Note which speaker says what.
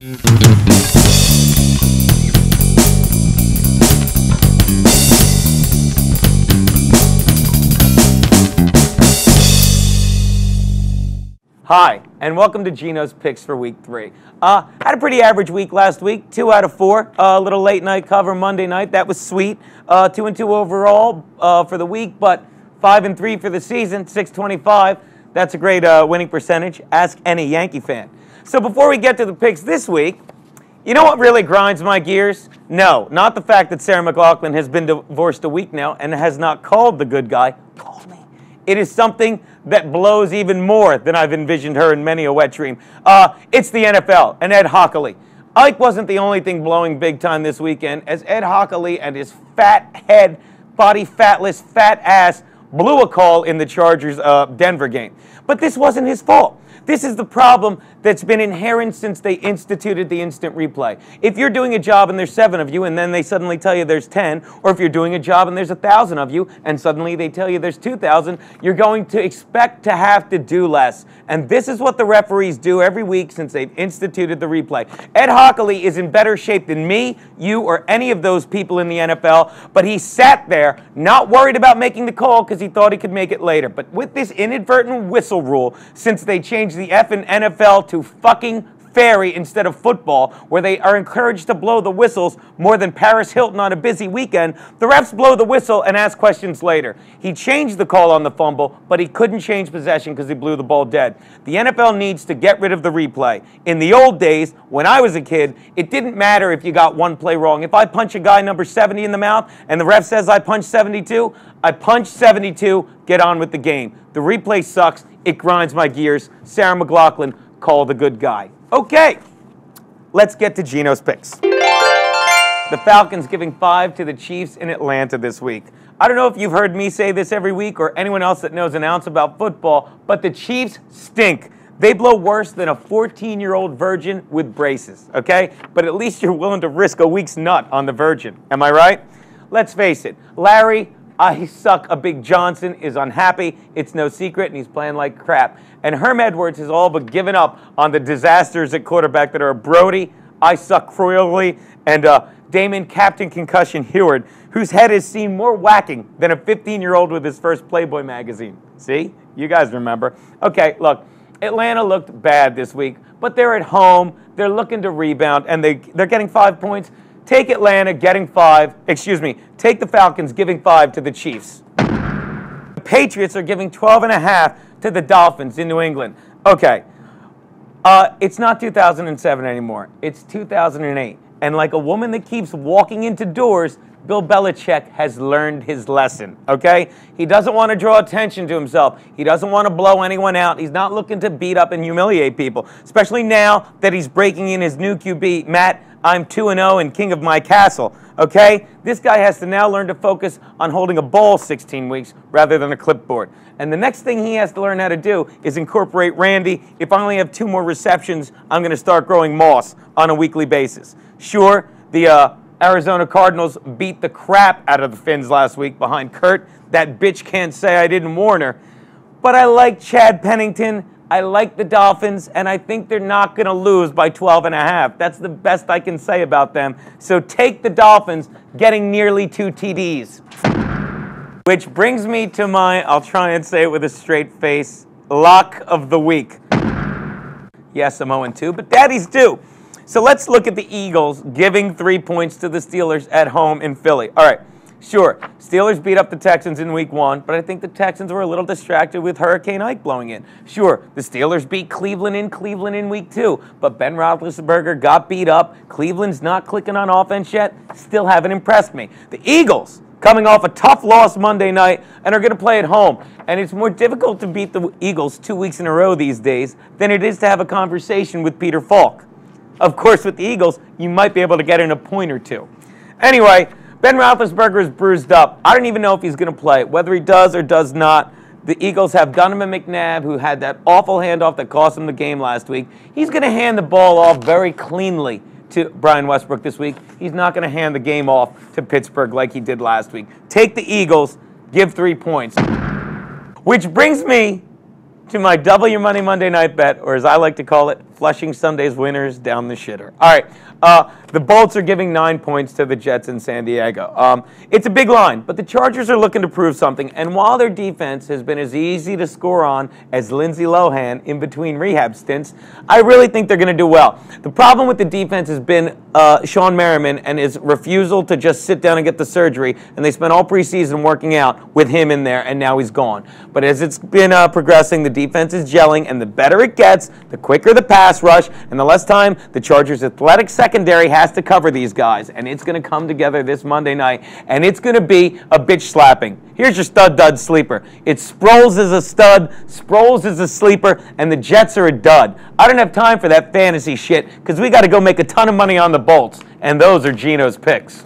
Speaker 1: Hi, and welcome to Geno's Picks for Week 3. Had a pretty average week last week, 2 out of 4. A little late night cover Monday night, that was sweet. 2-2 overall for the week, but 5-3 for the season, 625. That's a great winning percentage. Ask any Yankee fan. So before we get to the picks this week, you know what really grinds my gears? No, not the fact that Sarah McLachlan has been divorced a week now and has not called the good guy. Call me. It is something that blows even more than I've envisioned her in many a wet dream. It's the NFL and Ed Hochuli. Ike wasn't the only thing blowing big time this weekend, as Ed Hochuli and his fat head, body fatless, fat ass blew a call in the Chargers Denver game. But this wasn't his fault. This is the problem that's been inherent since they instituted the instant replay. If you're doing a job and there's 7 of you and then they suddenly tell you there's 10, or if you're doing a job and there's 1,000 of you and suddenly they tell you there's 2,000, you're going to expect to have to do less. And this is what the referees do every week since they've instituted the replay. Ed Hochuli is in better shape than me, you, or any of those people in the NFL, but he sat there not worried about making the call because he thought he could make it later. But with this inadvertent whistle rule, since they changed the effing NFL to fucking fairy instead of football, where they are encouraged to blow the whistles more than Paris Hilton on a busy weekend, the refs blow the whistle and ask questions later. He changed the call on the fumble, but he couldn't change possession because he blew the ball dead. The NFL needs to get rid of the replay. In the old days, when I was a kid, it didn't matter if you got one play wrong. If I punch a guy number 70 in the mouth and the ref says I punched 72, I punched 72, get on with the game. The replay sucks. It grinds my gears. Sarah McLachlan, call the good guy. Okay, let's get to Geno's picks. The Falcons giving 5 to the Chiefs in Atlanta this week. I don't know if you've heard me say this every week or anyone else that knows an ounce about football, but the Chiefs stink. They blow worse than a 14-year-old virgin with braces, okay? But at least you're willing to risk a week's nut on the virgin. Am I right? Let's face it, Larry, I suck a big Johnson is unhappy. It's no secret, and he's playing like crap. And Herm Edwards has all but given up on the disasters at quarterback that are Brody, I suck cruelly, and Damon Captain Concussion Heward, whose head has seen more whacking than a 15-year-old with his first Playboy magazine. See? You guys remember. Okay, look, Atlanta looked bad this week, but they're at home. They're looking to rebound, and they're getting 5 points. Take Atlanta getting 5, take the Falcons giving 5 to the Chiefs. The Patriots are giving 12.5 to the Dolphins in New England. Okay, it's not 2007 anymore. It's 2008. And like a woman that keeps walking into doors, Bill Belichick has learned his lesson, okay? He doesn't want to draw attention to himself. He doesn't want to blow anyone out. He's not looking to beat up and humiliate people, especially now that he's breaking in his new QB, Matt, I'm 2-0 and king of my castle, okay? This guy has to now learn to focus on holding a ball 16 weeks rather than a clipboard. And the next thing he has to learn how to do is incorporate Randy. If I only have 2 more receptions, I'm going to start growing moss on a weekly basis. Sure, the Arizona Cardinals beat the crap out of the Finns last week behind Kurt. That bitch can't say I didn't warn her. But I like Chad Pennington. I like the Dolphins, and I think they're not going to lose by 12.5. That's the best I can say about them. So take the Dolphins getting nearly 2 TDs. Which brings me to my, I'll try and say it with a straight face, lock of the week. Yes, I'm 0-2, but daddies do. So let's look at the Eagles giving 3 points to the Steelers at home in Philly. All right. Sure, Steelers beat up the Texans in week 1, but I think the Texans were a little distracted with Hurricane Ike blowing in. Sure, the Steelers beat Cleveland in week 2, but Ben Roethlisberger got beat up. Cleveland's not clicking on offense yet. Still haven't impressed me. The Eagles, coming off a tough loss Monday night, and are going to play at home. And it's more difficult to beat the Eagles 2 weeks in a row these days than it is to have a conversation with Peter Falk. Of course, with the Eagles, you might be able to get in a point or 2. Anyway, Ben Roethlisberger is bruised up. I don't even know if he's going to play. Whether he does or does not, the Eagles have Donovan McNabb, who had that awful handoff that cost him the game last week. He's going to hand the ball off very cleanly to Brian Westbrook this week. He's not going to hand the game off to Pittsburgh like he did last week. Take the Eagles, give 3 points. Which brings me to my Double Your Money Monday Night Bet, or as I like to call it, flushing Sunday's winners down the shitter. All right, the Bolts are giving 9 points to the Jets in San Diego. It's a big line, but the Chargers are looking to prove something. And while their defense has been as easy to score on as Lindsay Lohan in between rehab stints, I really think they're going to do well. The problem with the defense has been Sean Merriman and his refusal to just sit down and get the surgery. And they spent all preseason working out with him in there, and now he's gone. But as it's been progressing, the defense is gelling, and the better it gets, the quicker the pass rush, and the less time the Chargers' athletic secondary has to cover these guys. And it's going to come together this Monday night, and it's going to be a bitch slapping. Here's your stud-dud sleeper. It's Sproles is a stud, Sproles is a sleeper, and the Jets are a dud. I don't have time for that fantasy shit because we got to go make a ton of money on the Bolts, and those are Geno's picks.